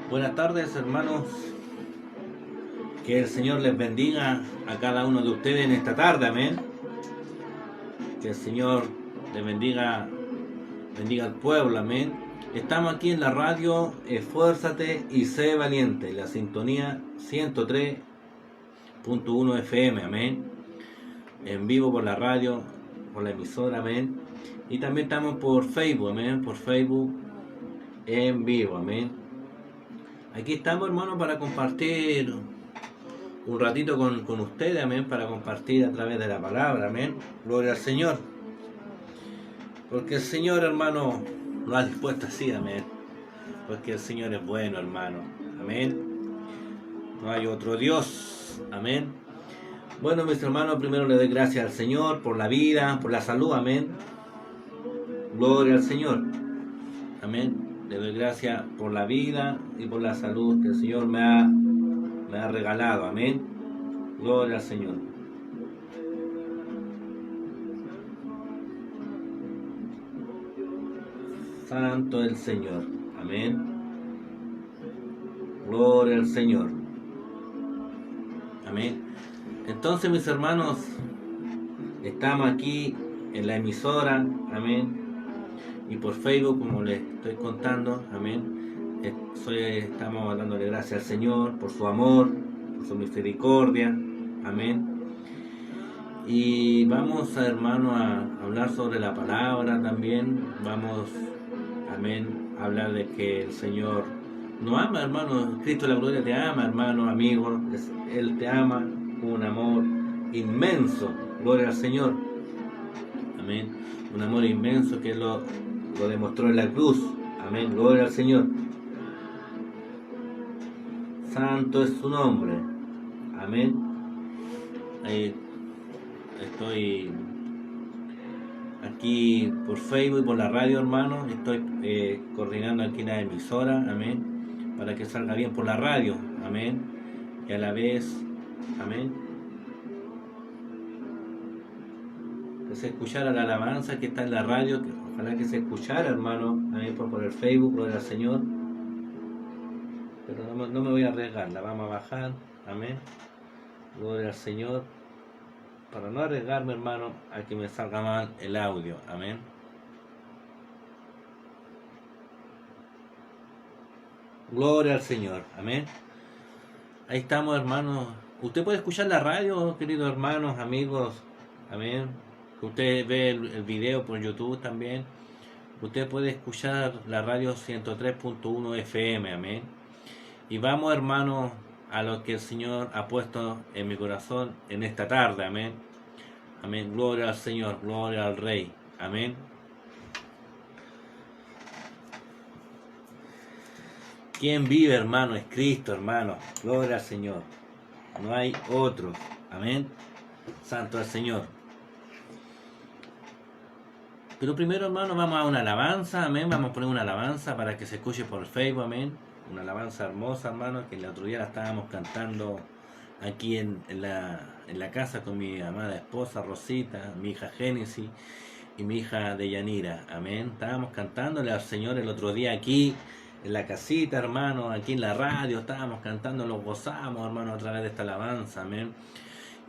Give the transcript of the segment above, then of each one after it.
Buenas tardes, hermanos. Que el Señor les bendiga a cada uno de ustedes en esta tarde, amén. Que el Señor les bendiga al pueblo, amén. Estamos aquí en la radio Esfuérzate y sé valiente, la sintonía 103.1 FM, amén. En vivo por la radio, por la emisora, amén. Y también estamos por Facebook, amén. Por Facebook en vivo, amén. Aquí estamos, hermanos, para compartir un ratito con ustedes, amén, para compartir a través de la palabra, amén. Gloria al Señor. Porque el Señor, hermano, nos ha dispuesto así, amén. Porque el Señor es bueno, hermano, amén. No hay otro Dios, amén. Bueno, mis hermanos, primero le doy gracias al Señor por la vida, por la salud, amén. Gloria al Señor, amén. Le doy gracias por la vida y por la salud que el Señor me ha regalado, amén. Gloria al Señor. Santo el Señor, amén. Gloria al Señor, amén. Entonces, mis hermanos, estamos aquí en la emisora, amén, y por Facebook, como les estoy contando, amén. Estamos dándole gracias al Señor por su amor, por su misericordia, amén. Y vamos, hermano, a hablar sobre la palabra también. Vamos, amén, a hablar de que el Señor nos ama, hermano. Cristo la gloria te ama, hermano, amigo. Él te ama con un amor inmenso. Gloria al Señor, amén. Un amor inmenso que lo demostró en la cruz, amén. Gloria al Señor. Santo es su nombre, amén. Ahí estoy aquí por Facebook y por la radio, hermano. Estoy coordinando aquí la emisora, amén, para que salga bien por la radio, amén, y a la vez, amén, que se escuchara la alabanza que está en la radio, que ojalá que se escuchara, hermano, amén, por el Facebook, gloria al Señor. Pero no me voy a arriesgar, la vamos a bajar, amén, gloria al Señor, para no arriesgarme, hermano, a que me salga mal el audio, amén. Gloria al Señor, amén. Ahí estamos, hermanos. Usted puede escuchar la radio, queridos hermanos, amigos, amén. Usted ve el video por YouTube también. Usted puede escuchar la radio 103.1 FM, amén. Y vamos, hermanos, a lo que el Señor ha puesto en mi corazón en esta tarde, amén. Amén. Gloria al Señor, gloria al Rey, amén. Quien vive, hermano, es Cristo, hermano. Gloria al Señor. No hay otro, amén. Santo al Señor. Pero primero, hermano, vamos a una alabanza, amén. Vamos a poner una alabanza para que se escuche por Facebook, amén. Una alabanza hermosa, hermano, que el otro día la estábamos cantando aquí en la casa con mi amada esposa Rosita, mi hija Génesis y mi hija Deyanira, amén. Estábamos cantándole al Señor el otro día aquí en la casita, hermano, aquí en la radio, estábamos cantando, nos gozamos, hermano, a través de esta alabanza, amén.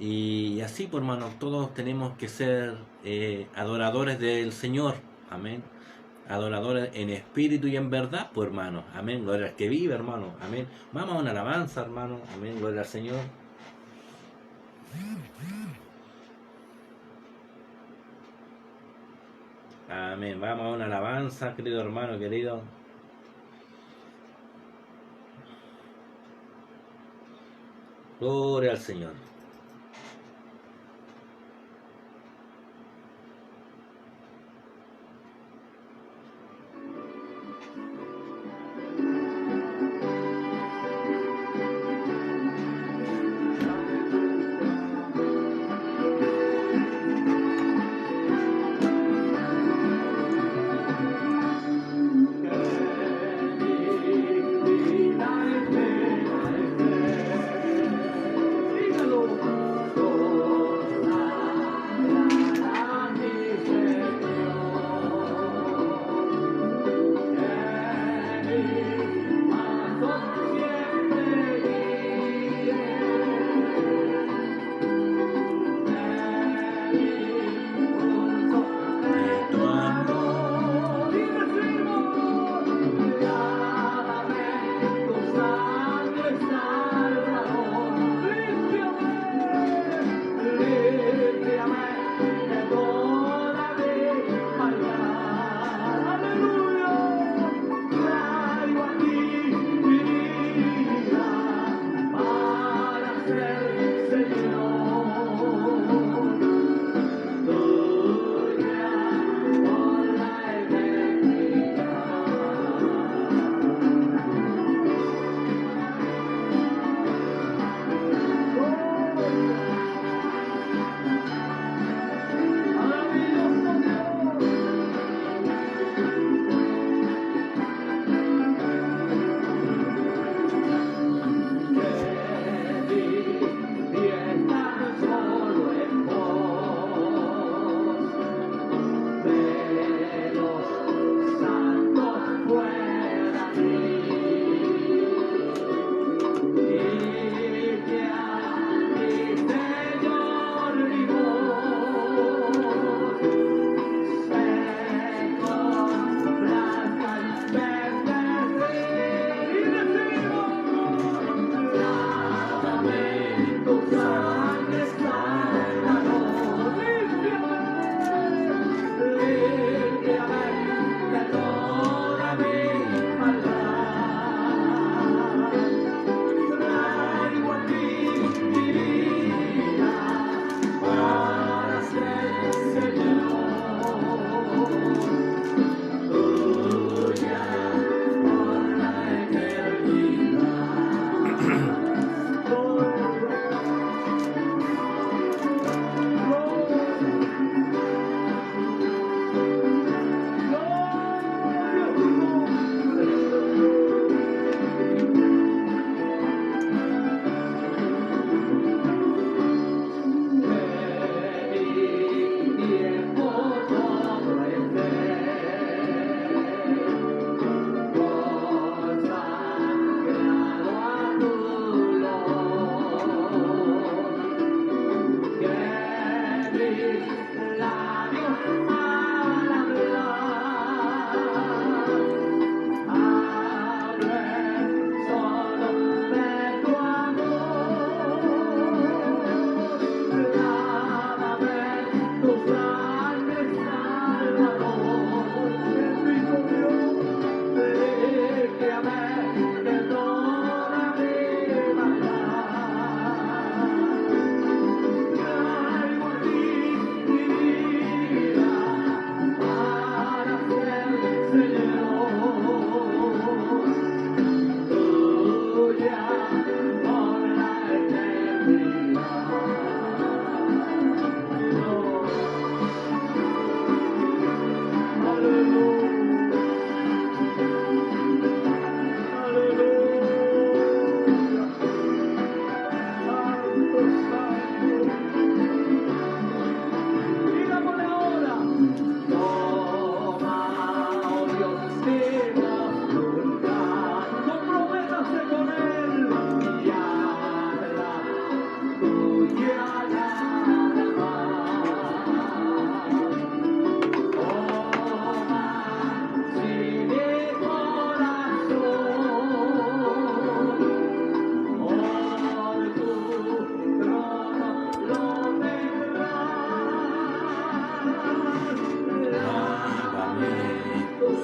Y así, pues, hermano, todos tenemos que ser adoradores del Señor, amén. Adoradores en espíritu y en verdad, pues, hermano, amén. Gloria al que vive, hermano, amén. Vamos a una alabanza, hermano, amén. Gloria al Señor. Amén. Vamos a una alabanza, querido hermano, querido. Gloria al Señor.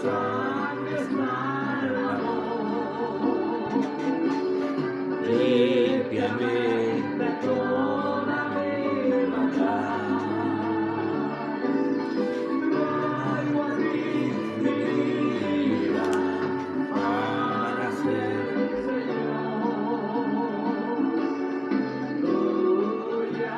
sangre salvador. Límpiame de toda mi maldad. Traigo a ti mi vida para ser tuya por la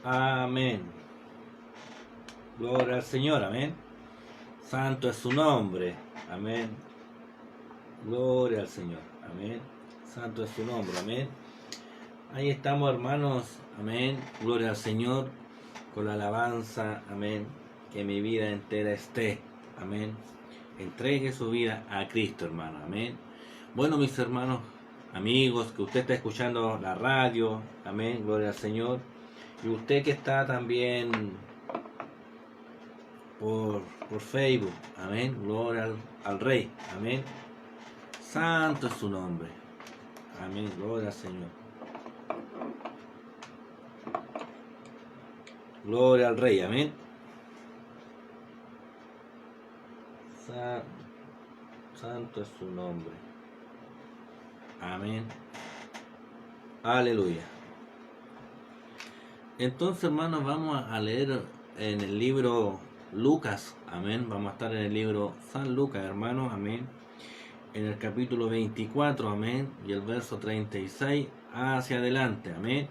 Amén. Gloria al Señor, amén. Santo es su nombre, amén. Gloria al Señor, amén. Santo es su nombre, amén. Ahí estamos, hermanos, amén. Gloria al Señor, con la alabanza, amén. Que mi vida entera esté, amén. Entregue su vida a Cristo, hermano, amén. Bueno, mis hermanos, amigos, que usted está escuchando la radio, amén. Gloria al Señor. Y usted que está también por Facebook, amén, gloria al Rey, amén, santo es su nombre, amén, gloria al Señor, gloria al Rey, amén, santo es su nombre, amén, aleluya. Entonces, hermanos, vamos a leer en el libro Lucas, amén. Vamos a estar en el libro San Lucas, hermanos, amén. En el capítulo 24, amén. Y el verso 36 hacia adelante, amén.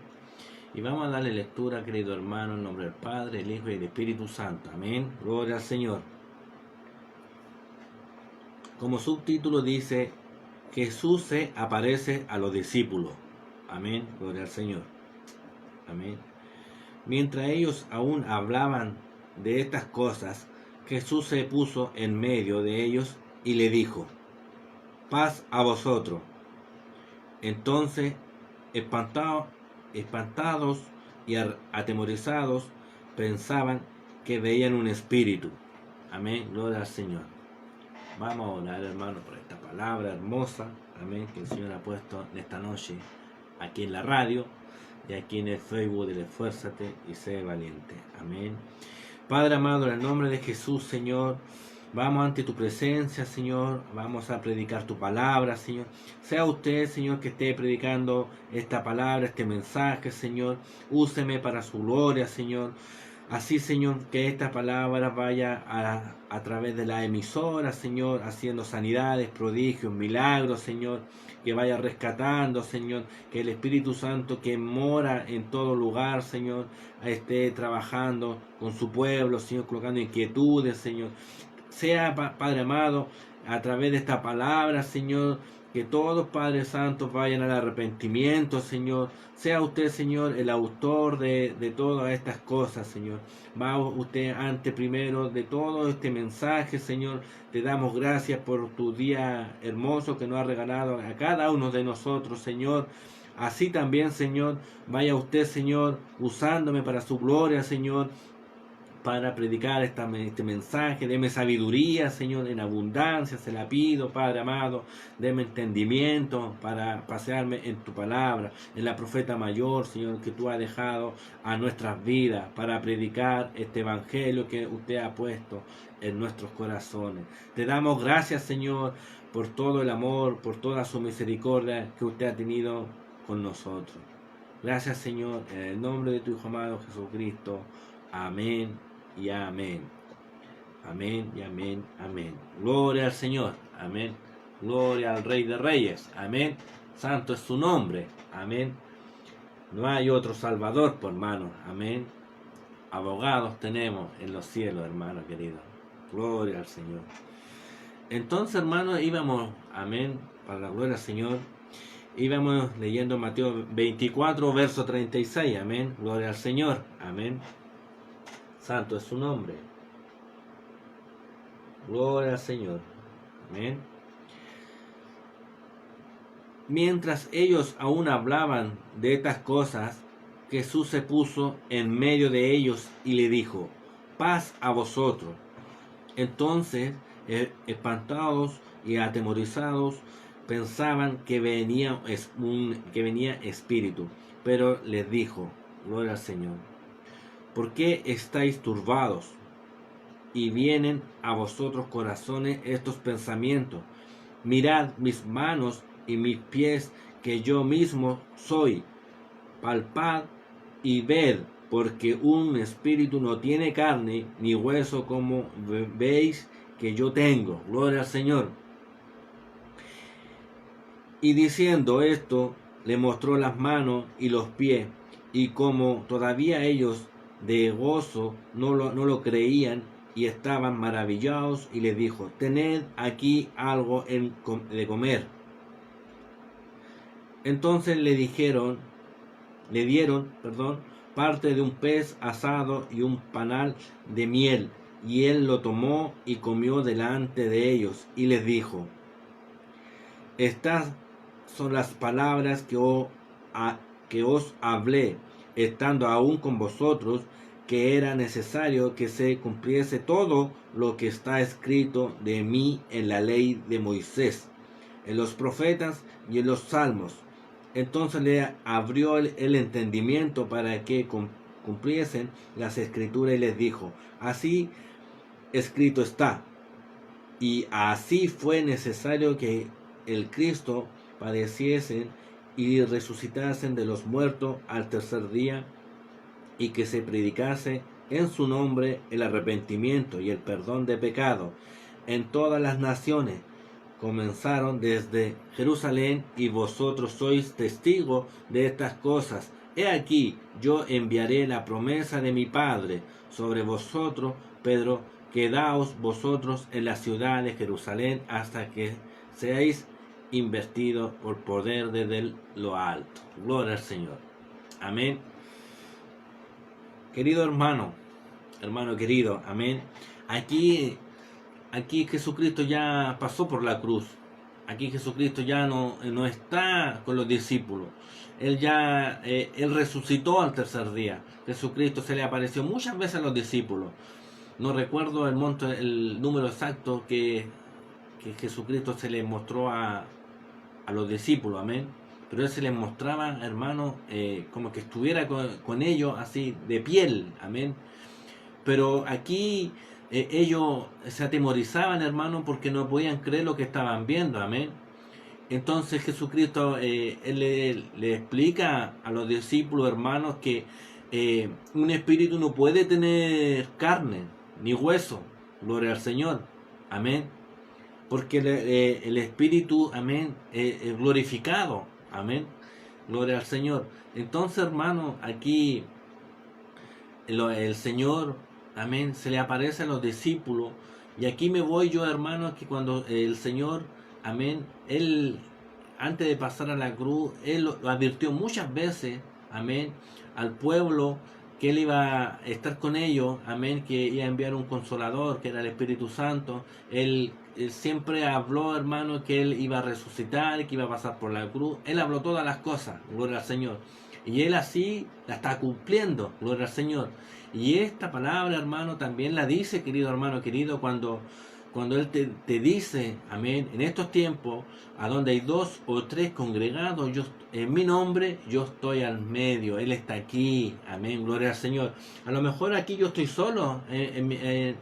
Y vamos a darle lectura, querido hermano, en nombre del Padre, el Hijo y el Espíritu Santo, amén. Gloria al Señor. Como subtítulo dice: Jesús se aparece a los discípulos, amén. Gloria al Señor, amén. Mientras ellos aún hablaban de estas cosas, Jesús se puso en medio de ellos y le dijo: paz a vosotros. Entonces, espantados y atemorizados, pensaban que veían un espíritu. Amén, gloria al Señor. Vamos a orar, hermano, por esta palabra hermosa, amén, que el Señor ha puesto en esta noche aquí en la radio y aquí en el Facebook del Esfuérzate y Sé Valiente. Amén. Padre amado, en el nombre de Jesús, Señor, vamos ante tu presencia, Señor. Vamos a predicar tu palabra, Señor. Sea usted, Señor, que esté predicando esta palabra, este mensaje, Señor. Úseme para su gloria, Señor. Así, Señor, que esta palabra vaya a través de la emisora, Señor, haciendo sanidades, prodigios, milagros, Señor. Que vaya rescatando, Señor, que el Espíritu Santo que mora en todo lugar, Señor, esté trabajando con su pueblo, Señor, colocando inquietudes, Señor. Sea, Padre amado, a través de esta palabra, Señor, que todos, Padre Santo, vayan al arrepentimiento, Señor. Sea usted, Señor, el autor de todas estas cosas, Señor. Va usted ante primero de todo este mensaje, Señor. Te damos gracias por tu día hermoso que nos ha regalado a cada uno de nosotros, Señor. Así también, Señor, vaya usted, Señor, usándome para su gloria, Señor, para predicar este mensaje. Deme sabiduría, Señor, en abundancia, se la pido, Padre amado. Deme entendimiento para pasearme en tu palabra, en la profeta mayor, Señor, que tú has dejado a nuestras vidas para predicar este evangelio que usted ha puesto en nuestros corazones. Te damos gracias, Señor, por todo el amor, por toda su misericordia que usted ha tenido con nosotros. Gracias, Señor, en el nombre de tu Hijo amado Jesucristo. Amén y amén. Amén y amén, amén. Gloria al Señor. Amén. Gloria al Rey de Reyes. Amén. Santo es su nombre. Amén. No hay otro Salvador, por hermano. Amén. Abogados tenemos en los cielos, hermano querido. Gloria al Señor. Entonces, hermanos, íbamos, amén, para la gloria al Señor, íbamos leyendo Mateo 24, verso 36, amén, gloria al Señor, amén. Santo es su nombre. Gloria al Señor. Amén. Mientras ellos aún hablaban de estas cosas, Jesús se puso en medio de ellos y le dijo: paz a vosotros. Entonces, espantados y atemorizados, pensaban que venía espíritu, pero les dijo: gloria al Señor. ¿Por qué estáis turbados? Y vienen a vosotros corazones estos pensamientos. Mirad mis manos y mis pies, que yo mismo soy. Palpad y ved, porque un espíritu no tiene carne ni hueso como veis que yo tengo. Gloria al Señor. Y diciendo esto, le mostró las manos y los pies, y como todavía ellos de gozo no lo creían y estaban maravillados, y les dijo: tened aquí algo de comer. Entonces le dieron parte de un pez asado y un panal de miel, y él lo tomó y comió delante de ellos, y les dijo: estas son las palabras que os hablé, estando aún con vosotros, que era necesario que se cumpliese todo lo que está escrito de mí en la ley de Moisés, en los profetas y en los salmos. Entonces le abrió el entendimiento para que cumpliesen las escrituras, y les dijo: así escrito está. Y así fue necesario que el Cristo padeciese y resucitasen de los muertos al tercer día, y que se predicase en su nombre el arrepentimiento y el perdón de pecado en todas las naciones. Comenzaron desde Jerusalén, y vosotros sois testigos de estas cosas. He aquí, yo enviaré la promesa de mi Padre sobre vosotros, Pedro. Quedaos vosotros en la ciudad de Jerusalén hasta que seáis investidos por poder desde lo alto. Gloria al Señor. Amén. Querido hermano querido, amén. Aquí Jesucristo ya pasó por la cruz. Aquí Jesucristo ya no está con los discípulos. Él resucitó al tercer día. Jesucristo se le apareció muchas veces a los discípulos. No recuerdo el número exacto que Jesucristo se le mostró a los discípulos, amén. Pero él se les mostraba, hermano, como que estuviera con ellos así de piel, amén. Pero aquí ellos se atemorizaban, hermano, porque no podían creer lo que estaban viendo, amén. Entonces Jesucristo él le explica a los discípulos, hermanos, que un espíritu no puede tener carne ni hueso. Gloria al Señor, amén. Porque el espíritu, amén, es glorificado, amén. Gloria al Señor. Entonces, hermano, aquí el Señor, amén, se le aparece a los discípulos. Y aquí me voy yo, hermano, que cuando el Señor, amén, Él antes de pasar a la cruz, Él lo advirtió muchas veces, amén, al pueblo, que Él iba a estar con ellos, amén, que iba a enviar un consolador, que era el Espíritu Santo. Él siempre habló, hermano, que Él iba a resucitar, que iba a pasar por la cruz. Él habló todas las cosas, gloria al Señor. Y Él así la está cumpliendo, gloria al Señor. Y esta palabra, hermano, también la dice, querido hermano, querido, cuando Él te dice, amén, en estos tiempos, a donde hay 2 o 3 congregados, en mi nombre, yo estoy al medio, Él está aquí, amén, gloria al Señor. A lo mejor aquí yo estoy solo en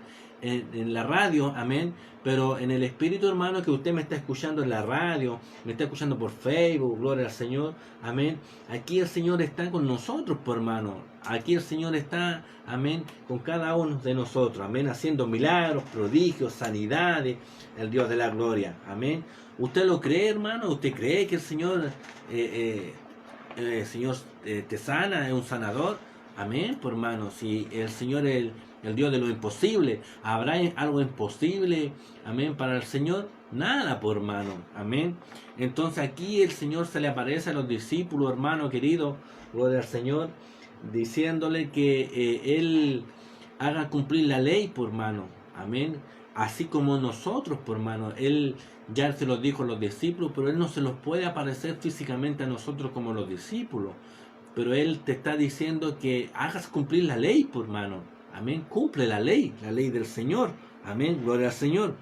la radio, amén, pero en el espíritu, hermano, que usted me está escuchando en la radio, me está escuchando por Facebook, gloria al Señor, amén. Aquí el Señor está con nosotros, por hermano. Aquí el Señor está, amén, con cada uno de nosotros, amén, haciendo milagros, prodigios, sanidades, el Dios de la gloria, amén. ¿Usted lo cree, hermano? ¿Usted cree que el Señor, te sana, es un sanador? Amén, por hermano. Si el Señor es el Dios de lo imposible, ¿habrá algo imposible, amén, para el Señor? Nada, por hermano, amén. Entonces aquí el Señor se le aparece a los discípulos, hermano querido, gloria al Señor, diciéndole que Él haga cumplir la ley, por hermano, amén. Así como nosotros, por hermano, Él ya se los dijo a los discípulos, pero Él no se los puede aparecer físicamente a nosotros como los discípulos. Pero Él te está diciendo que hagas cumplir la ley, por hermano. Amén. Cumple la ley del Señor. Amén. Gloria al Señor.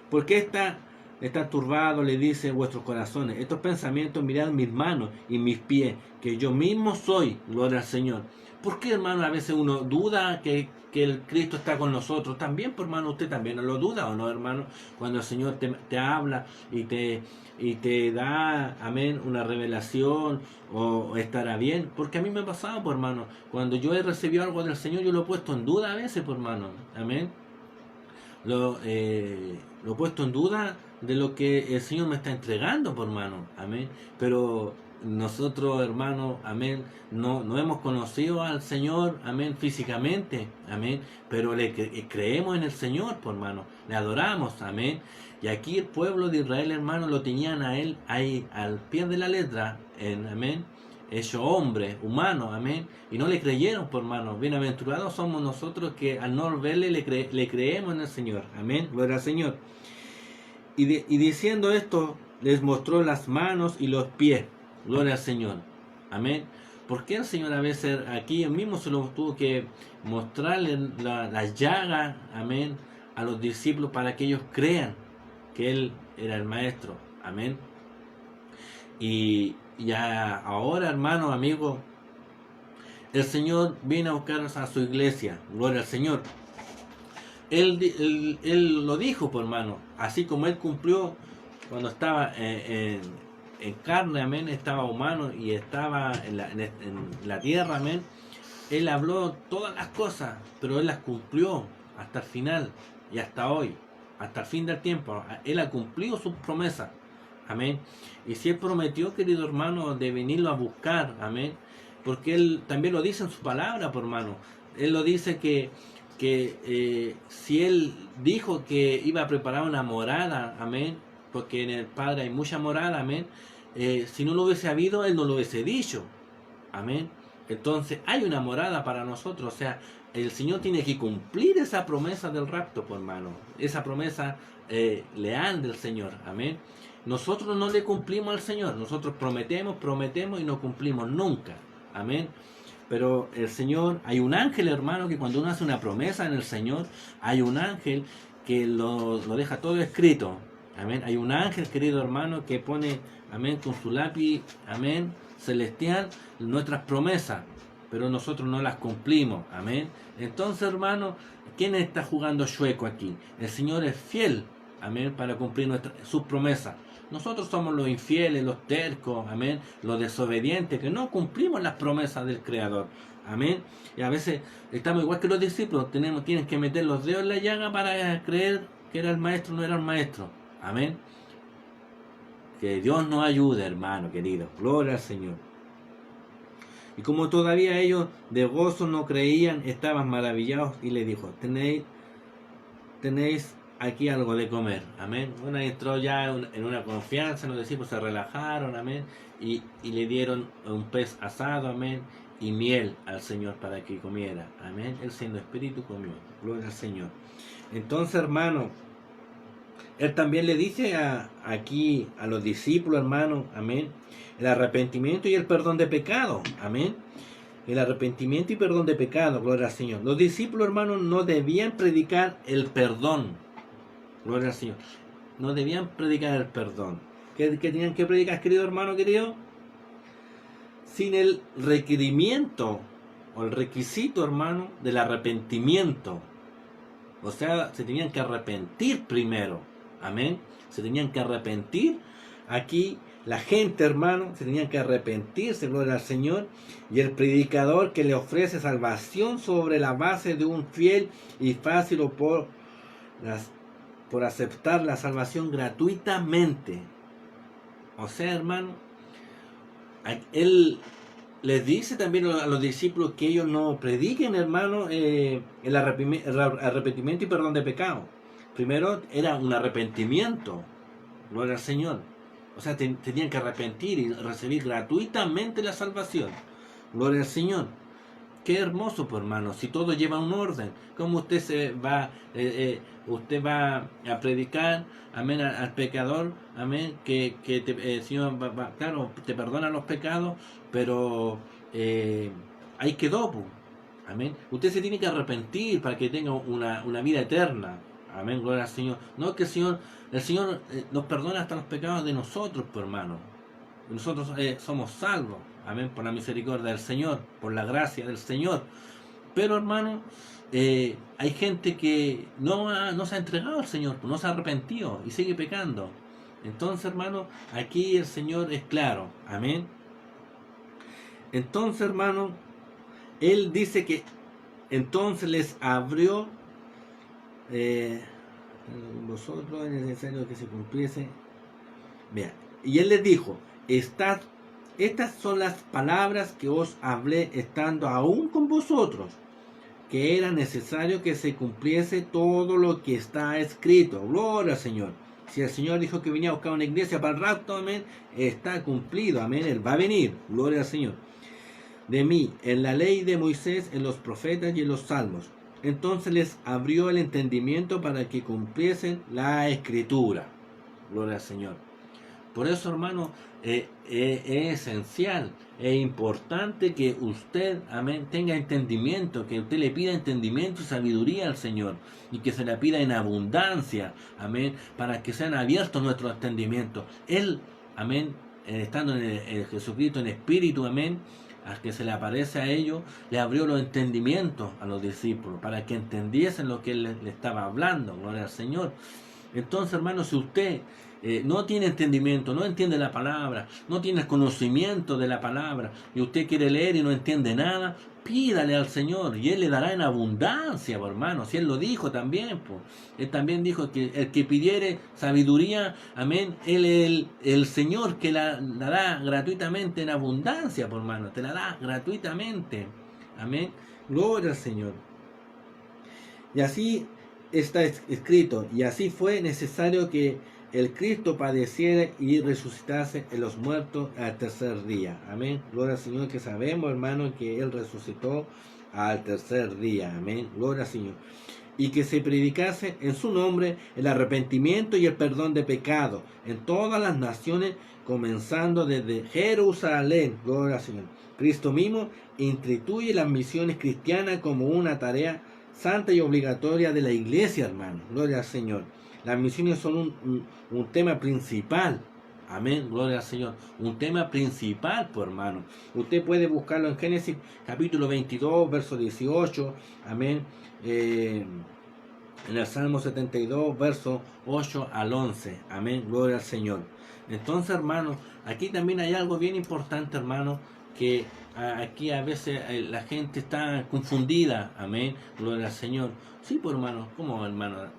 Porque está turbado, le dice, vuestros corazones. Estos pensamientos, mirad mis manos y mis pies, que yo mismo soy. Gloria al Señor. ¿Por qué, hermano, a veces uno duda que el Cristo está con nosotros? También, por hermano, usted también lo duda, ¿o no, hermano? Cuando el Señor te habla y te da, amén, una revelación, o estará bien. Porque a mí me ha pasado, por hermano, cuando yo he recibido algo del Señor, yo lo he puesto en duda a veces, por hermano. Amén. Lo he puesto en duda de lo que el Señor me está entregando, por hermano. Amén. Pero nosotros, hermanos, amén, no hemos conocido al Señor, amén, físicamente, amén, pero creemos en el Señor, por hermano, le adoramos, amén. Y aquí el pueblo de Israel, hermano, lo tenían a Él ahí al pie de la letra, amén, hecho hombre, humano, amén, y no le creyeron, por hermano. Bienaventurados somos nosotros que al no verle le creemos en el Señor, amén, gloria al Señor. Y diciendo esto, les mostró las manos y los pies. Gloria al Señor. Amén. ¿Por qué el Señor a veces aquí mismo se lo tuvo que mostrarle las llagas, amén, a los discípulos para que ellos crean que Él era el Maestro? Amén. Y ya ahora, hermano, amigo, el Señor viene a buscar a su iglesia. Gloria al Señor. Él lo dijo, por hermano, así como Él cumplió cuando estaba en carne, amén, estaba humano y estaba en la tierra, amén. Él habló todas las cosas, pero Él las cumplió hasta el final y hasta hoy, hasta el fin del tiempo. Él ha cumplido sus promesas, amén. Y si Él prometió, querido hermano, de venirlo a buscar, amén, porque Él también lo dice en su palabra, por hermano. Él lo dice que si Él dijo que iba a preparar una morada, amén, porque en el Padre hay mucha morada, amén, si no lo hubiese habido, Él no lo hubiese dicho, amén. Entonces hay una morada para nosotros, o sea, el Señor tiene que cumplir esa promesa del rapto, por hermano, esa promesa leal del Señor, amén. Nosotros no le cumplimos al Señor, nosotros prometemos y no cumplimos nunca, amén. Pero el Señor, hay un ángel, hermano, que cuando uno hace una promesa en el Señor, hay un ángel que lo deja todo escrito, amén. Hay un ángel, querido hermano, que pone, amén, con su lápiz, amén, celestial, nuestras promesas, pero nosotros no las cumplimos, amén. Entonces, hermano, ¿quién está jugando chueco aquí? El Señor es fiel, amén, para cumplir sus promesas. Nosotros somos los infieles, los tercos, amén, los desobedientes, que no cumplimos las promesas del Creador, amén. Y a veces estamos igual que los discípulos, tienen que meter los dedos en la llaga para creer que era el maestro, no era el maestro, amén. Que Dios nos ayude, hermano querido, gloria al Señor. Y como todavía ellos de gozo no creían, estaban maravillados, y le dijo, ¿tenéis aquí algo de comer, amén. Bueno, entró ya en una confianza, los discípulos se relajaron, amén, y le dieron un pez asado, amén, y miel al Señor para que comiera, amén. Él siendo espíritu comió, gloria al Señor. Entonces, hermano, él también le dice aquí a los discípulos, hermano, amén, el arrepentimiento y el perdón de pecado, amén. El arrepentimiento y perdón de pecado, gloria al Señor. Los discípulos, hermanos, no debían predicar el perdón, gloria al Señor. No debían predicar el perdón. ¿Qué tenían que predicar, querido hermano, querido? Sin el requerimiento o el requisito, hermano, del arrepentimiento. O sea, se tenían que arrepentir primero. Amén. Se tenían que arrepentir. Aquí la gente, hermano, se tenían que arrepentirse, gloria al Señor. Y el predicador que le ofrece salvación sobre la base de un fiel y fácil o por aceptar la salvación gratuitamente. O sea, hermano, él les dice también a los discípulos que ellos no prediquen, hermano, el arrepentimiento y perdón de pecado. Primero era un arrepentimiento, gloria al Señor. O sea, tenían que arrepentir y recibir gratuitamente la salvación. Gloria al Señor. Qué hermoso, pues, hermano, si todo lleva un orden. ¿Cómo usted usted va a predicar, amén, al pecador, amén, que el Señor claro, te perdona los pecados, pero ahí quedó, pues, amén. Usted se tiene que arrepentir para que tenga una vida eterna. Amén, gloria al Señor. No que el Señor nos perdona hasta los pecados de nosotros, pues, hermano. Nosotros somos salvos, amén, por la misericordia del Señor, por la gracia del Señor. Pero, hermano, hay gente que no se ha entregado al Señor, no se ha arrepentido y sigue pecando. Entonces, hermano, aquí el Señor es claro, amén. Entonces, hermano, Él dice que entonces les abrió vosotros es necesario que se cumpliese. Vean, y Él les dijo: estas son las palabras que os hablé estando aún con vosotros, que era necesario que se cumpliese todo lo que está escrito. Gloria al Señor. Si el Señor dijo que venía a buscar una iglesia para el rapto, amén, está cumplido, amén, Él va a venir. Gloria al Señor. De mí, en la ley de Moisés, en los profetas y en los salmos. Entonces les abrió el entendimiento para que cumpliesen la escritura. Gloria al Señor. Por eso, hermano, es esencial, es importante que usted, amén, tenga entendimiento, que usted le pida entendimiento y sabiduría al Señor, y que se la pida en abundancia, amén, para que sean abiertos nuestros entendimientos. Él, amén, estando en Jesucristo en espíritu, amén, al que se le aparece a ellos, le abrió los entendimientos a los discípulos, para que entendiesen lo que Él le estaba hablando, gloria al Señor. Entonces, hermano, si usted no tiene entendimiento, no entiende la palabra, no tiene conocimiento de la palabra, y usted quiere leer y no entiende nada, pídale al Señor y Él le dará en abundancia, hermano. Si Él lo dijo también, pues. Él también dijo que el que pidiere sabiduría, amén, Él es el Señor que la da gratuitamente en abundancia, hermano, te la da gratuitamente, amén, gloria al Señor. Y así está escrito: y así fue necesario que el Cristo padeciera y resucitase en los muertos al tercer día. Amén. Gloria al Señor, que sabemos, hermano, que Él resucitó al tercer día. Amén. Gloria al Señor. Y que se predicase en su nombre el arrepentimiento y el perdón de pecado en todas las naciones, comenzando desde Jerusalén. Gloria al Señor. Cristo mismo instituye las misiones cristianas como una tarea santa y obligatoria de la iglesia, hermano. Gloria al Señor. Las misiones son un tema principal. Amén, gloria al Señor. Un tema principal, pues, hermano. Usted puede buscarlo en Génesis capítulo 22, verso 18. Amén. En el Salmo 72, verso 8 al 11. Amén, gloria al Señor. Entonces, hermano, aquí también hay algo bien importante, hermano, que aquí a veces la gente está confundida, amén, gloria al Señor. Sí, pues hermano, ¿cómo hermana,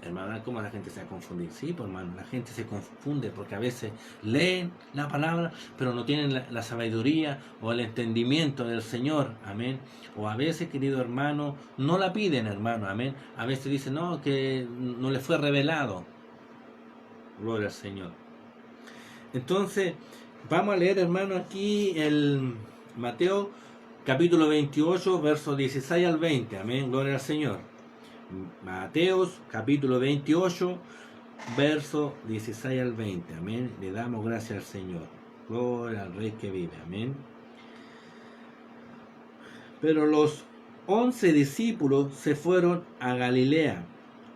cómo la gente se va a confundir? Sí, pues hermano, la gente se confunde porque a veces leen la palabra, pero no tienen la sabiduría o el entendimiento del Señor, amén. O a veces, querido hermano, no la piden, hermano, amén. A veces dicen, no, que no le fue revelado, gloria al Señor. Entonces, vamos a leer, hermano, aquí el Mateo capítulo 28, versos 16 al 20. Amén, gloria al Señor. Mateos capítulo 28, verso 16 al 20. Amén. Le damos gracias al Señor. Gloria al Rey que vive. Amén. Pero los 11 discípulos se fueron a Galilea,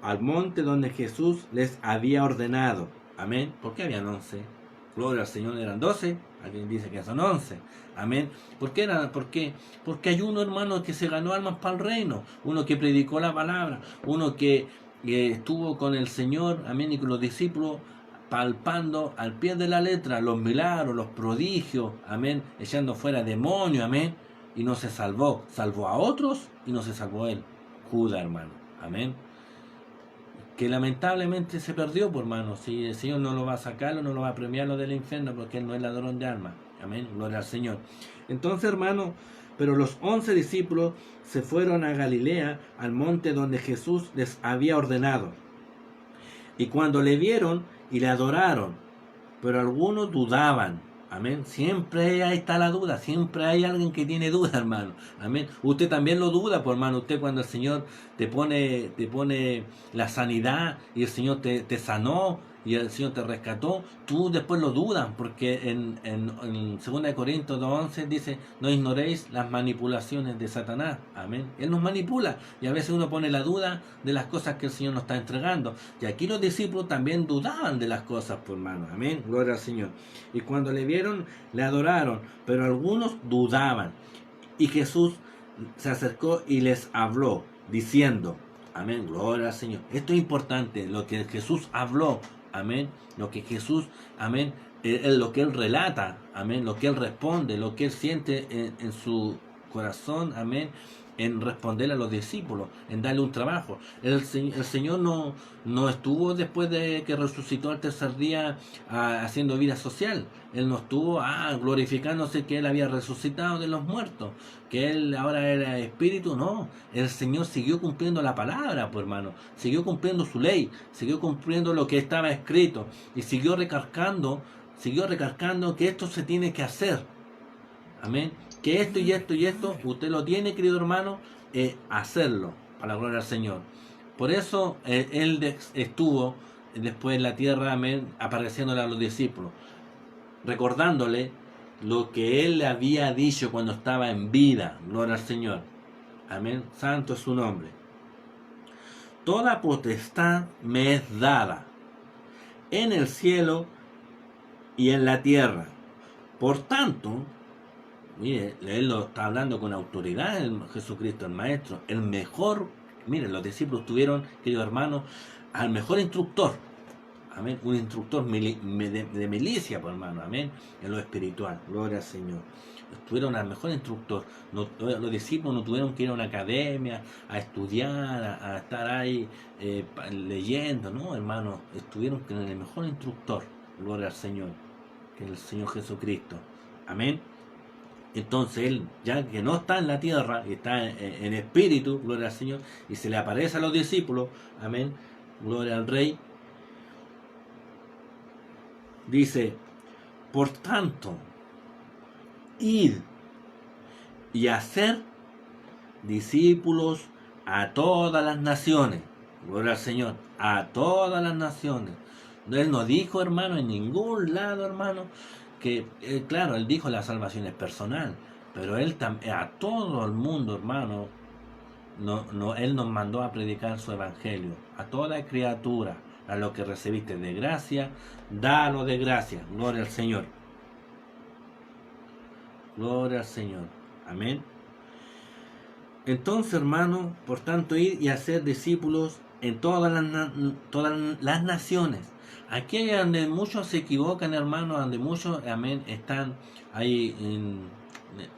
al monte donde Jesús les había ordenado. Amén. ¿Por qué habían 11? Gloria al Señor, eran 12. Alguien dice que son 11. Amén. ¿Por qué? Porque hay uno, hermano, que se ganó almas para el reino. Uno que predicó la palabra. Uno que estuvo con el Señor. Amén. Y con los discípulos palpando al pie de la letra los milagros, los prodigios. Amén. Echando fuera demonios. Amén. Y no se salvó. Salvó a otros y no se salvó él. Judas, hermano. Amén. Que lamentablemente se perdió, por hermano. Si el Señor no lo va a sacarlo, no lo va a premiarlo del infierno, porque Él no es ladrón de almas. Amén, gloria al Señor. Entonces, hermano, pero los 11 discípulos se fueron a Galilea, al monte donde Jesús les había ordenado. Y cuando le vieron y le adoraron, pero algunos dudaban. Amén. Siempre ahí está la duda. Siempre hay alguien que tiene duda, hermano. Amén. Usted también lo duda, por hermano. Usted cuando el Señor te pone la sanidad y el Señor te sanó y el Señor te rescató, tú después lo dudas, porque en 2 Corintios 2:11 dice, no ignoréis las manipulaciones de Satanás. Amén. Él nos manipula y a veces uno pone la duda de las cosas que el Señor nos está entregando. Y aquí los discípulos también dudaban de las cosas, por hermano. Amén. Gloria al Señor. Y cuando le vieron, le adoraron, pero algunos dudaban. Y Jesús se acercó y les habló, diciendo, amén, gloria al Señor. Esto es importante, lo que Jesús habló, amén, lo que Jesús, amén, lo que Él relata, amén, lo que Él responde, lo que Él siente en su corazón, amén, en responderle a los discípulos, en darle un trabajo. El Señor no estuvo después de que resucitó al tercer día haciendo vida social. Él no estuvo glorificándose que Él había resucitado de los muertos, que Él ahora era espíritu. No, el Señor siguió cumpliendo la palabra, pues hermano, siguió cumpliendo su ley, siguió cumpliendo lo que estaba escrito y siguió recargando que esto se tiene que hacer. Amén. Que esto y esto y esto, usted lo tiene, querido hermano, hacerlo, para la gloria del Señor. Por eso Él estuvo después en la tierra, amén, apareciéndole a los discípulos, recordándole lo que Él le había dicho cuando estaba en vida, gloria al Señor. Amén, santo es su nombre. Toda potestad me es dada en el cielo y en la tierra. Por tanto, mire, Él lo está hablando con autoridad, Jesucristo, el Maestro, el mejor. Mire, los discípulos tuvieron, queridos hermanos, al mejor instructor. Amén, un instructor de milicia, por hermano, amén, en lo espiritual, gloria al Señor. Tuvieron al mejor instructor. Los discípulos no tuvieron que ir a una academia a estudiar, a estar ahí leyendo, no, hermano, estuvieron con el mejor instructor, gloria al Señor, que es el Señor Jesucristo, amén. Entonces Él, ya que no está en la tierra, está en espíritu, gloria al Señor, y se le aparece a los discípulos, amén, gloria al Rey, dice, por tanto, id y hacer discípulos a todas las naciones, gloria al Señor, a todas las naciones. Él no dijo, hermano, en ningún lado, hermano, que, claro, Él dijo la salvación es personal, pero Él a todo el mundo, hermano, Él nos mandó a predicar su evangelio, a toda criatura. A lo que recibiste de gracia, dalo de gracia. Gloria al Señor. Gloria al Señor. Amén. Entonces, hermano, por tanto, ir y hacer discípulos en todas las naciones. Aquí es donde muchos se equivocan, hermano, donde muchos, amén, están ahí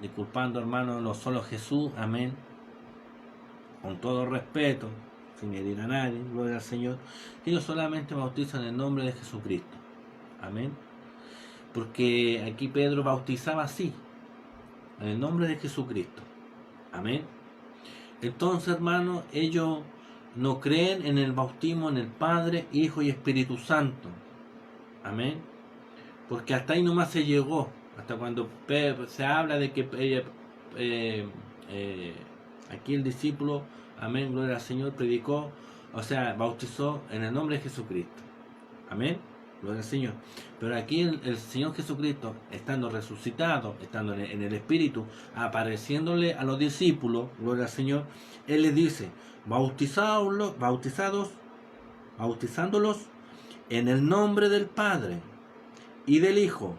disculpando, hermano, no solo Jesús, amén, con todo respeto, sin herir a nadie, gloria al Señor, que ellos solamente bautizan en el nombre de Jesucristo, amén, porque aquí Pedro bautizaba así, en el nombre de Jesucristo, amén. Entonces, hermano, ellos no creen en el bautismo en el Padre, Hijo y Espíritu Santo, amén, porque hasta ahí nomás se llegó, hasta cuando se habla de que aquí el discípulo, amén, gloria al Señor, predicó, o sea, bautizó en el nombre de Jesucristo, amén, gloria al Señor. Pero aquí el Señor Jesucristo, estando resucitado, estando en el Espíritu, apareciéndole a los discípulos, gloria al Señor, Él les dice, bautizándolos en el nombre del Padre, y del Hijo,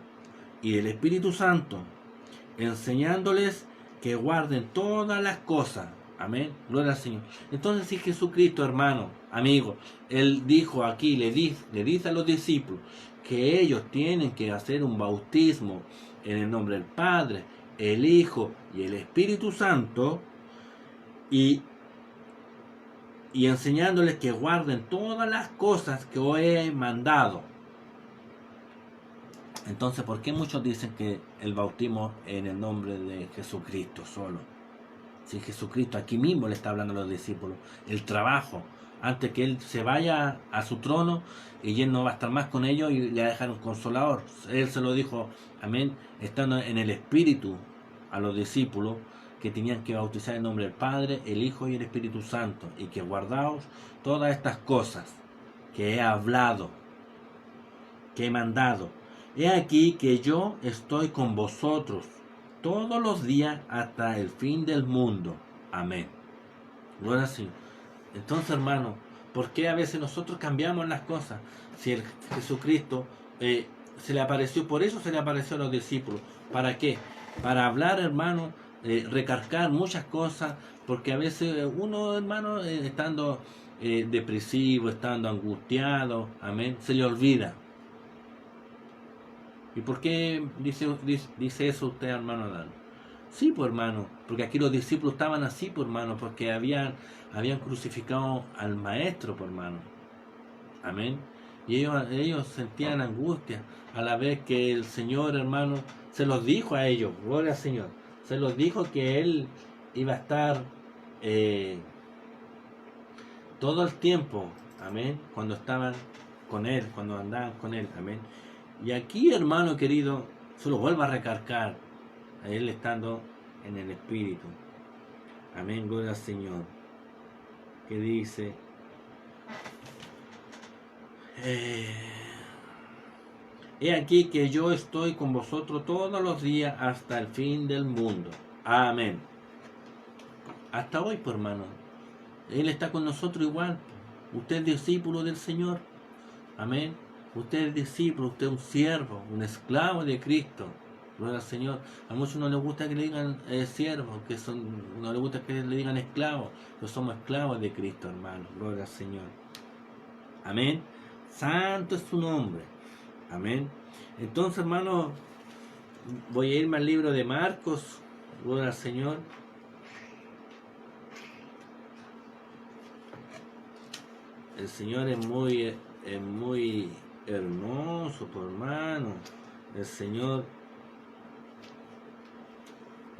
y del Espíritu Santo, enseñándoles que guarden todas las cosas. Amén, gloria al Señor. Entonces, si Jesucristo, hermano, amigo, Él dijo aquí, le dice a los discípulos que ellos tienen que hacer un bautismo en el nombre del Padre, el Hijo y el Espíritu Santo, y enseñándoles que guarden todas las cosas que os he mandado. Entonces, ¿por qué muchos dicen que el bautismo en el nombre de Jesucristo solo? Si Jesucristo aquí mismo le está hablando a los discípulos, el trabajo, antes que Él se vaya a su trono y Él no va a estar más con ellos y le va a dejar un consolador. Él se lo dijo, amén, estando en el Espíritu a los discípulos, que tenían que bautizar en nombre del Padre, el Hijo y el Espíritu Santo, y que guardaos todas estas cosas que he hablado, que he mandado. He aquí que yo estoy con vosotros todos los días hasta el fin del mundo. Amén. Gloria al Señor. Entonces, hermano, ¿por qué a veces nosotros cambiamos las cosas? Si el Jesucristo se le apareció, por eso se le apareció a los discípulos. ¿Para qué? Para hablar, hermano, recargar muchas cosas, porque a veces uno, hermano, estando depresivo, estando angustiado, amén, se le olvida. ¿Y por qué dice eso usted, hermano Adán? Sí, pues, hermano, porque aquí los discípulos estaban así, pues, hermano, porque habían crucificado al maestro, pues, hermano. Amén. Y ellos sentían angustia a la vez que el Señor, hermano, se los dijo a ellos, gloria al Señor, se los dijo que Él iba a estar todo el tiempo, amén, cuando estaban con Él, cuando andaban con Él, amén. Y aquí, hermano querido, se lo vuelvo a recargar, a Él estando en el Espíritu. Amén, gloria al Señor. Que dice, he aquí que yo estoy con vosotros todos los días hasta el fin del mundo. Amén. Hasta hoy, pues, hermano. Él está con nosotros igual. Usted es discípulo del Señor. Amén. Usted es discípulo, usted es un siervo, un esclavo de Cristo. Gloria al Señor. A muchos no les gusta que le digan siervos, no les gusta que le digan esclavos, pero somos esclavos de Cristo, hermano. Gloria al Señor. Amén. Santo es su nombre. Amén. Entonces, hermano, voy a irme al libro de Marcos. Gloria al Señor. El Señor es muy hermoso, por hermano. El Señor,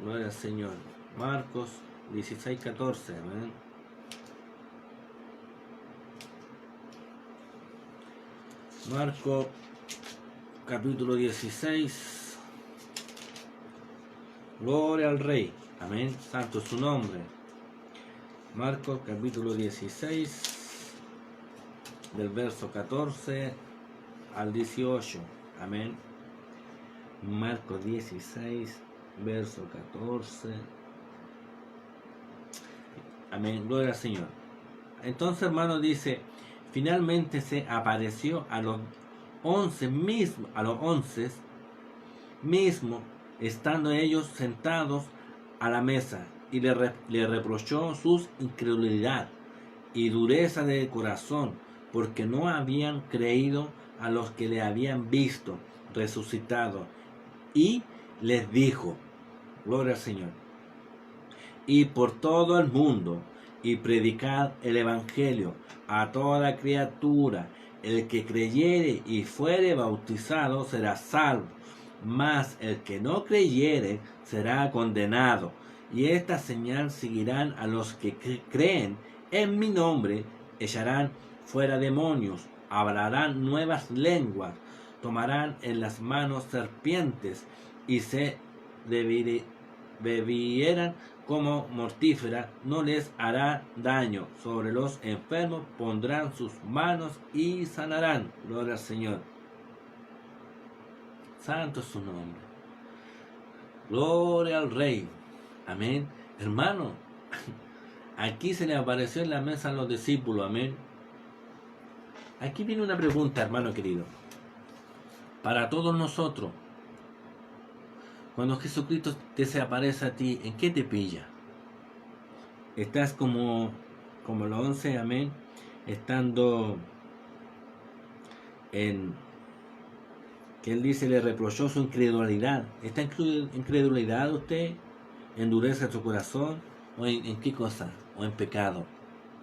gloria al Señor. Marcos 16:14, amén. Marcos capítulo 16. Gloria al Rey, amén. Santo es su nombre. Marcos capítulo 16. Del verso 14 al 18, amén. Marcos 16, verso 14, amén, gloria al Señor. Entonces, hermano, dice, finalmente se apareció a los 11 mismos, estando ellos sentados a la mesa, y le reprochó su incredulidad y dureza de corazón, porque no habían creído a los que le habían visto resucitado. Y les dijo, Gloria al Señor. Y por todo el mundo, y predicad el Evangelio a toda criatura. El que creyere y fuere bautizado será salvo, mas el que no creyere será condenado. Y esta señal seguirán a los que creen en mi nombre: echarán fuera demonios, hablarán nuevas lenguas, tomarán en las manos serpientes, y se bebieran como mortífera, no les hará daño. Sobre los enfermos pondrán sus manos y sanarán. Gloria al Señor. Santo es su nombre. Gloria al Rey. Amén. Hermano, aquí se le apareció en la mesa a los discípulos. Amén. Aquí viene una pregunta, hermano querido, para todos nosotros. Cuando Jesucristo te se aparece a ti, ¿en qué te pilla? Estás como los 11, amén, estando en que él dice, le reprochó su incredulidad. ¿Está en incredulidad usted? ¿Endurece su corazón? ¿O en qué cosa? ¿O en pecado?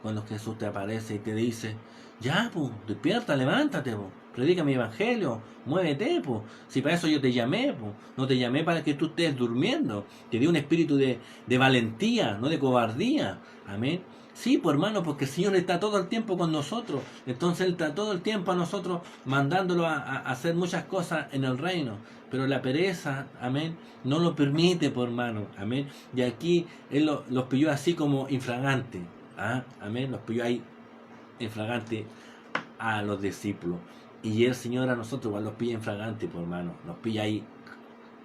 Cuando Jesús te aparece y te dice, ya, pues, despierta, levántate, pues, predica mi evangelio, muévete, pues, si para eso yo te llamé, pues, no te llamé para que tú estés durmiendo, te di un espíritu de valentía, no de cobardía, amén. Sí, pues hermano, porque el Señor está todo el tiempo con nosotros, entonces Él está todo el tiempo a nosotros mandándolo a hacer muchas cosas en el reino, pero la pereza, amén, no lo permite, pues hermano, amén. Y aquí Él los pilló así como infragante, amén, los pilló ahí infragante a los discípulos. Y el Señor a nosotros igual los pilla infragante, pues hermano, nos pilla ahí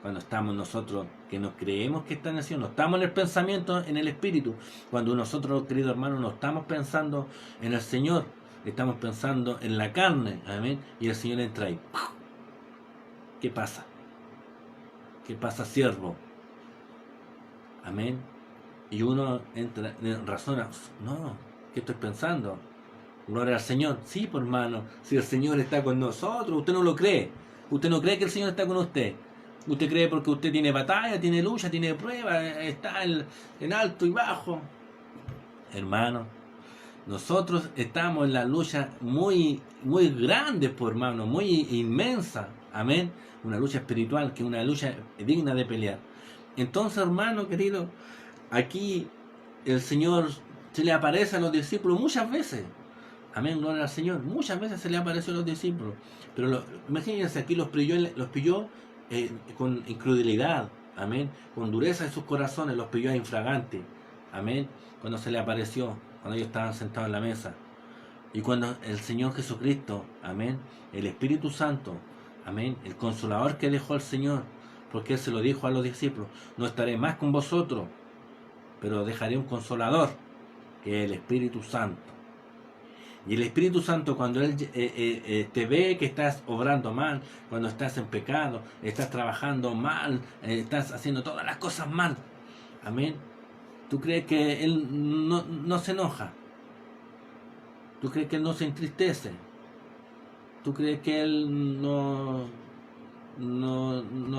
cuando estamos nosotros, que nos creemos que están haciendo, no estamos en el pensamiento, en el espíritu. Cuando nosotros, queridos hermanos, no estamos pensando en el Señor, estamos pensando en la carne, amén, y el Señor entra ahí. ¿Qué pasa? ¿Qué pasa, siervo? Amén. Y uno entra, razona, no, ¿qué estoy pensando? Gloria al Señor. Sí, por hermano, si el Señor está con nosotros, usted no lo cree. Usted no cree que el Señor está con usted. Usted cree porque usted tiene batalla, tiene lucha, tiene prueba, está en alto y bajo. Hermano, nosotros estamos en la lucha muy, muy grande, por hermano, muy inmensa. Amén. Una lucha espiritual, que es una lucha digna de pelear. Entonces, hermano querido, aquí el Señor se le aparece a los discípulos muchas veces. Amén, gloria al Señor. Muchas veces se le apareció a los discípulos. Pero imagínense, aquí los pilló con incredulidad. Amén. Con dureza en sus corazones, los pilló a infragante. Amén. Cuando se le apareció, cuando ellos estaban sentados en la mesa. Y cuando el Señor Jesucristo, amén, el Espíritu Santo, amén, el Consolador que dejó el Señor, porque Él se lo dijo a los discípulos, no estaré más con vosotros, pero dejaré un Consolador, que es el Espíritu Santo. Y el Espíritu Santo, cuando Él te ve que estás obrando mal, cuando estás en pecado, estás trabajando mal, estás haciendo todas las cosas mal, amén, ¿tú crees que Él no se enoja? ¿Tú crees que Él no se entristece? ¿Tú crees que Él no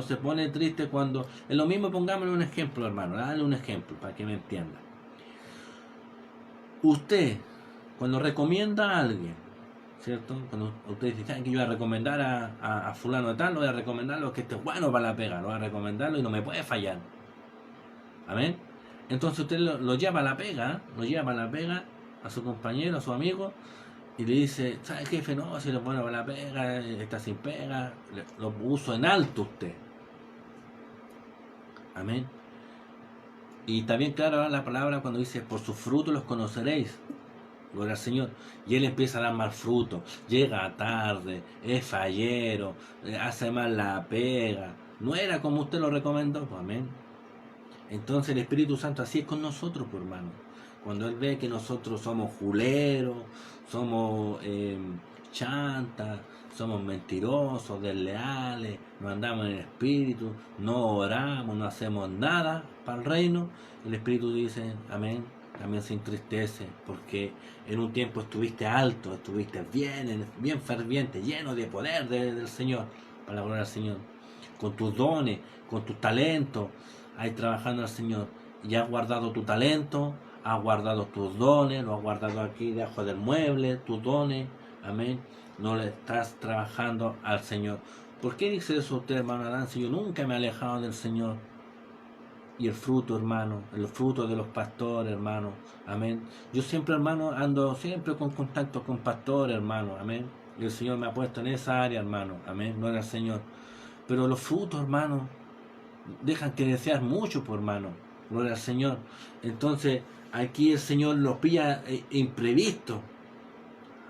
se pone triste cuando... Es lo mismo, pongámosle un ejemplo, hermano, dale un ejemplo para que me entienda. Usted, cuando recomienda a alguien, ¿cierto? Cuando usted dice, que yo voy a recomendar a fulano de tal, lo voy a recomendarlo que esté bueno para la pega, lo voy a recomendarlo y no me puede fallar. Amén. Entonces usted lo lleva a la pega, a su compañero, a su amigo, y le dice, ¿sabe qué, jefe? No, si lo bueno para la pega, está sin pega, lo puso en alto usted. Amén. Y también claro la palabra cuando dice, por sus frutos los conoceréis. Gloria al Señor. Y él empieza a dar mal fruto, llega tarde, es fallero, hace mal la pega, no era como usted lo recomendó, pues, amén. Entonces el Espíritu Santo así es con nosotros, pues, hermano. Cuando Él ve que nosotros somos juleros, somos chantas, somos mentirosos, desleales, no andamos en el Espíritu, no oramos, no hacemos nada para el reino, el Espíritu dice, amén, también se entristece, porque en un tiempo estuviste alto, estuviste bien ferviente, lleno de poder del Señor, para la gloria del Señor, con tus dones, con tus talentos, ahí trabajando al Señor. Y has guardado tu talento, has guardado tus dones, lo has guardado aquí debajo del mueble, tus dones, amén. No le estás trabajando al Señor. ¿Por qué dice eso usted, hermano Adán, si yo nunca me he alejado del Señor? Y el fruto, hermano, el fruto de los pastores, hermano, amén. Yo siempre, hermano, ando siempre con contacto con pastores, hermano, amén. Y el Señor me ha puesto en esa área, hermano, amén, no era el Señor. Pero los frutos, hermano, dejan que desear mucho, por hermano, gloria al Señor. Entonces, aquí el Señor los pilla imprevisto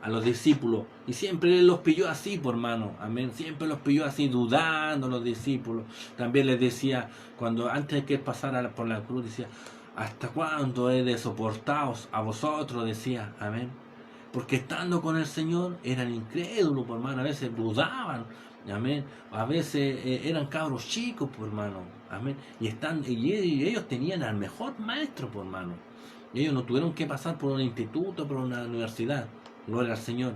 a los discípulos, y siempre Él los pilló así, por hermano, amén, siempre los pilló así, dudando los discípulos. También les decía, cuando antes de que Él pasara por la cruz, decía, ¿hasta cuándo he de soportaros a vosotros? Decía, amén, porque estando con el Señor eran incrédulos, por hermano, a veces dudaban, amén, a veces eran cabros chicos, por hermano, amén, y ellos tenían al mejor maestro, por hermano, y ellos no tuvieron que pasar por un instituto, por una universidad, gloria al Señor,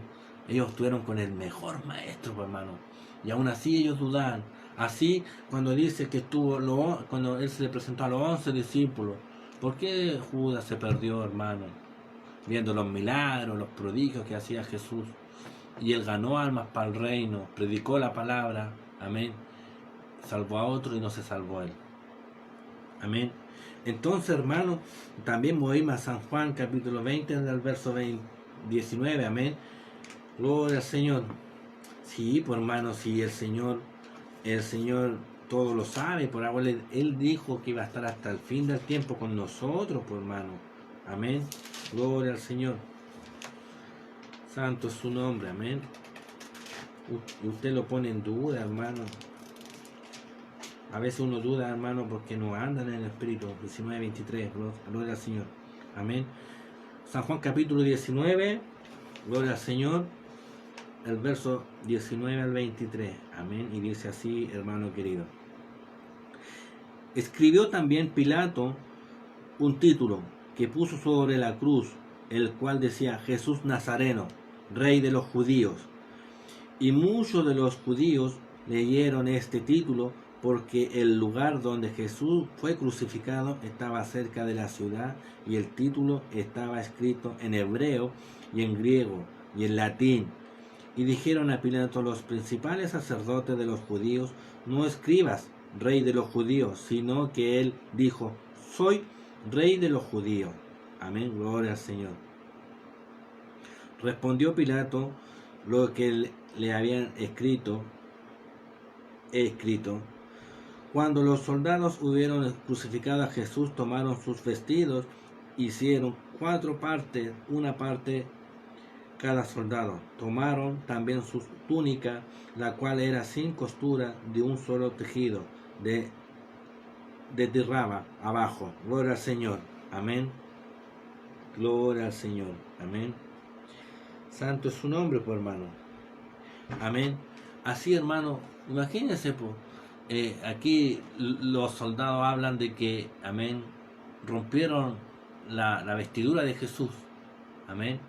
ellos estuvieron con el mejor maestro, por hermano, y aún así ellos dudaban. Así, cuando dice que cuando Él se le presentó a los 11 discípulos, ¿por qué Judas se perdió, hermano? Viendo los milagros, los prodigios que hacía Jesús. Y Él ganó almas para el reino, predicó la palabra, amén. Salvó a otro y no se salvó Él. Amén. Entonces, hermano, también movimos a San Juan, capítulo 20, en el verso 19, amén. Gloria al Señor. Sí, pues hermano, sí, el Señor todo lo sabe, por algo Él dijo que iba a estar hasta el fin del tiempo con nosotros, pues hermano. Amén. Gloria al Señor. Santo es su nombre, amén. Usted lo pone en duda, hermano. A veces uno duda, hermano, porque no andan en el Espíritu. 19:23, gloria al Señor. Amén. San Juan capítulo 19, gloria al Señor. El verso 19 al 23. Amén. Y dice así, hermano querido. Escribió también Pilato un título que puso sobre la cruz, el cual decía: Jesús Nazareno, Rey de los judíos. Y muchos de los judíos leyeron este título porque el lugar donde Jesús fue crucificado estaba cerca de la ciudad, y el título estaba escrito en hebreo y en griego y en latín. Y dijeron a Pilato los principales sacerdotes de los judíos: no escribas Rey de los judíos, sino que él dijo: soy Rey de los judíos. Amén, gloria al Señor. Respondió Pilato: lo que le habían escrito. Cuando los soldados hubieron crucificado a Jesús, tomaron sus vestidos, hicieron 4 partes, una parte cada soldado. Tomaron también su túnica, la cual era sin costura, de un solo tejido, de tiraba abajo. Gloria al Señor. Amén. Gloria al Señor. Amén. Santo es su nombre, pues, hermano. Amén. Así, hermano, imagínense, pues, aquí los soldados hablan de que, amén, rompieron la vestidura de Jesús. Amén.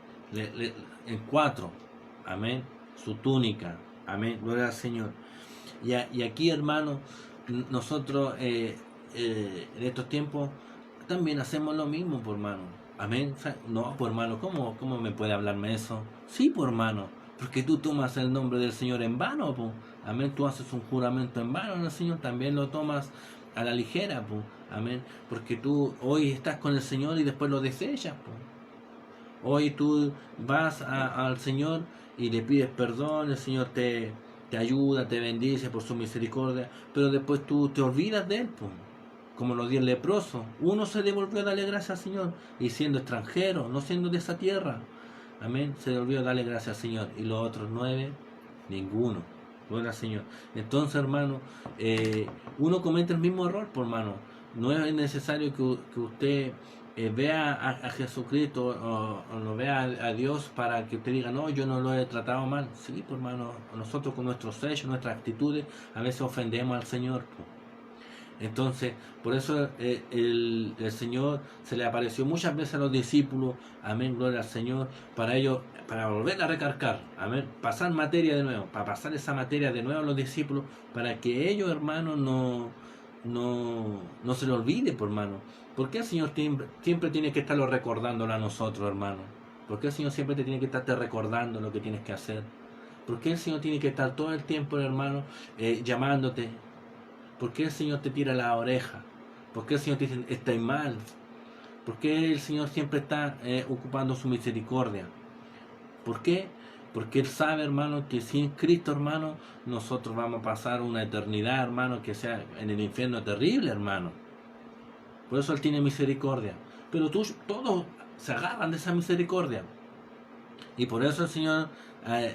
En 4. Amén. Su túnica. Amén. Gloria al Señor. Y aquí, hermano, nosotros en estos tiempos también hacemos lo mismo, por hermano. Amén. No, por hermano, ¿cómo me puede hablarme eso? Sí, por hermano, porque tú tomas el nombre del Señor en vano, pues. Amén. Tú haces un juramento en vano, el Señor también lo tomas a la ligera, pues. Amén. Porque tú hoy estás con el Señor y después lo desechas, pues. Hoy tú vas al Señor y le pides perdón, el Señor te ayuda, te bendice por su misericordia, pero después tú te olvidas de Él, pues. Como los 10 leprosos. Uno se devolvió a darle gracias al Señor, y siendo extranjero, no siendo de esa tierra, amén, se devolvió a darle gracias al Señor. Y los otros 9, ninguno. Gloria al Señor. Entonces, hermano, uno comete el mismo error, por hermano. No es necesario que usted vea a Jesucristo o lo vea a Dios para que usted diga: no, yo no lo he tratado mal. Sí, por hermano, nosotros con nuestros hechos, nuestras actitudes, a veces ofendemos al Señor, pues. Entonces, por eso el Señor se le apareció muchas veces a los discípulos, amén, gloria al Señor, para ellos, para volver a recargar, amén, pasar materia de nuevo, para pasar esa materia de nuevo a los discípulos, para que ellos, hermanos, no se le olvide, por hermano. ¿Por qué el Señor siempre tiene que estarlo recordándolo a nosotros, hermano? ¿Por qué el Señor siempre te tiene que estarte recordando lo que tienes que hacer? ¿Por qué el Señor tiene que estar todo el tiempo, hermano, llamándote? ¿Por qué el Señor te tira la oreja? ¿Por qué el Señor te dice, estáis mal? ¿Por qué el Señor siempre está ocupando su misericordia? ¿Por qué? Porque Él sabe, hermano, que sin Cristo, hermano, nosotros vamos a pasar una eternidad, hermano, que sea en el infierno terrible, hermano. Por eso Él tiene misericordia. Pero todos se agarran de esa misericordia. Y por eso el Señor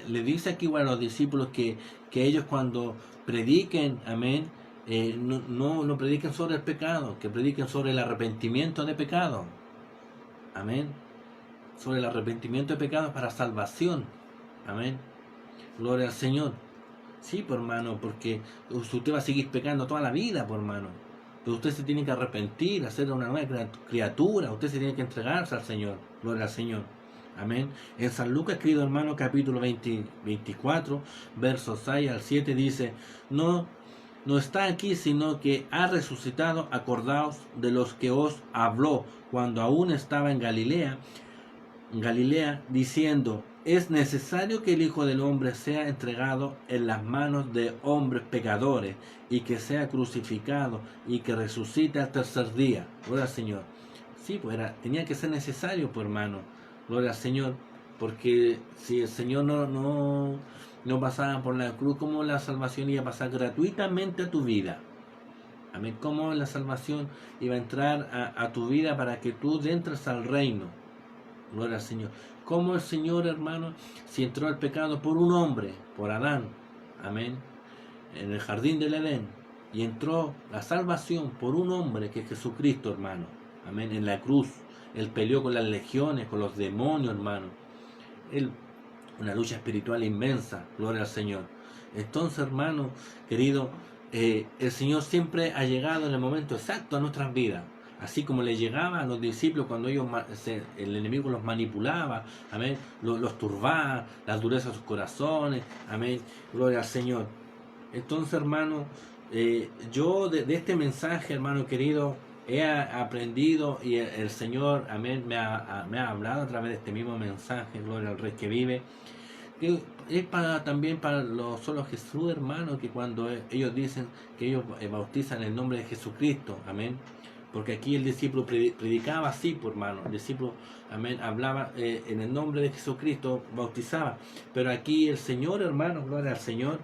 le dice aquí a los discípulos que ellos cuando prediquen, amén, no prediquen sobre el pecado, que prediquen sobre el arrepentimiento de pecado. Amén. Sobre el arrepentimiento de pecado para salvación. Amén. Gloria al Señor. Sí, por hermano, porque usted va a seguir pecando toda la vida, por hermano. Pero usted se tiene que arrepentir, hacer una nueva criatura. Usted se tiene que entregarse al Señor. Gloria al Señor. Amén. En San Lucas, querido hermano, capítulo 24, versos 6 al 7 dice, no está aquí, sino que ha resucitado. Acordaos de los que os habló cuando aún estaba en Galilea, diciendo, es necesario que el Hijo del Hombre sea entregado en las manos de hombres pecadores, y que sea crucificado, y que resucite al tercer día. Gloria al Señor. Sí, pues tenía que ser necesario, pues hermano. Gloria al Señor. Porque si el Señor no pasaba por la cruz, ¿cómo la salvación iba a pasar gratuitamente a tu vida? Amén. ¿Cómo la salvación iba a entrar a tu vida para que tú entres al reino? Gloria al Señor. ¿Cómo el Señor, hermano, si entró el pecado por un hombre, por Adán? Amén. En el jardín del Edén. Y entró la salvación por un hombre que es Jesucristo, hermano. Amén. En la cruz. Él peleó con las legiones, con los demonios, hermano. Una lucha espiritual inmensa. Gloria al Señor. Entonces, hermano, querido, el Señor siempre ha llegado en el momento exacto a nuestras vidas. Así como le llegaba a los discípulos cuando el enemigo los manipulaba, amén, los turbaba, las durezas de sus corazones, amén, gloria al Señor. Entonces, hermano, yo de este mensaje, hermano querido, he aprendido, y el Señor, amén, me ha hablado a través de este mismo mensaje, gloria al Rey que vive, que es también para los solos Jesús, hermano, que cuando ellos dicen que ellos bautizan en el nombre de Jesucristo, amén. Porque aquí el discípulo predicaba así, por hermano. El discípulo, amén, hablaba en el nombre de Jesucristo, bautizaba. Pero aquí el Señor, hermano, gloria al Señor,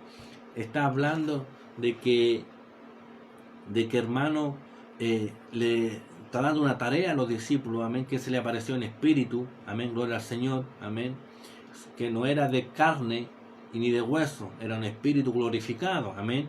está hablando de que hermano, le está dando una tarea a los discípulos, amén, que se le apareció en espíritu, amén, gloria al Señor, amén, que no era de carne y ni de hueso, era un espíritu glorificado, amén.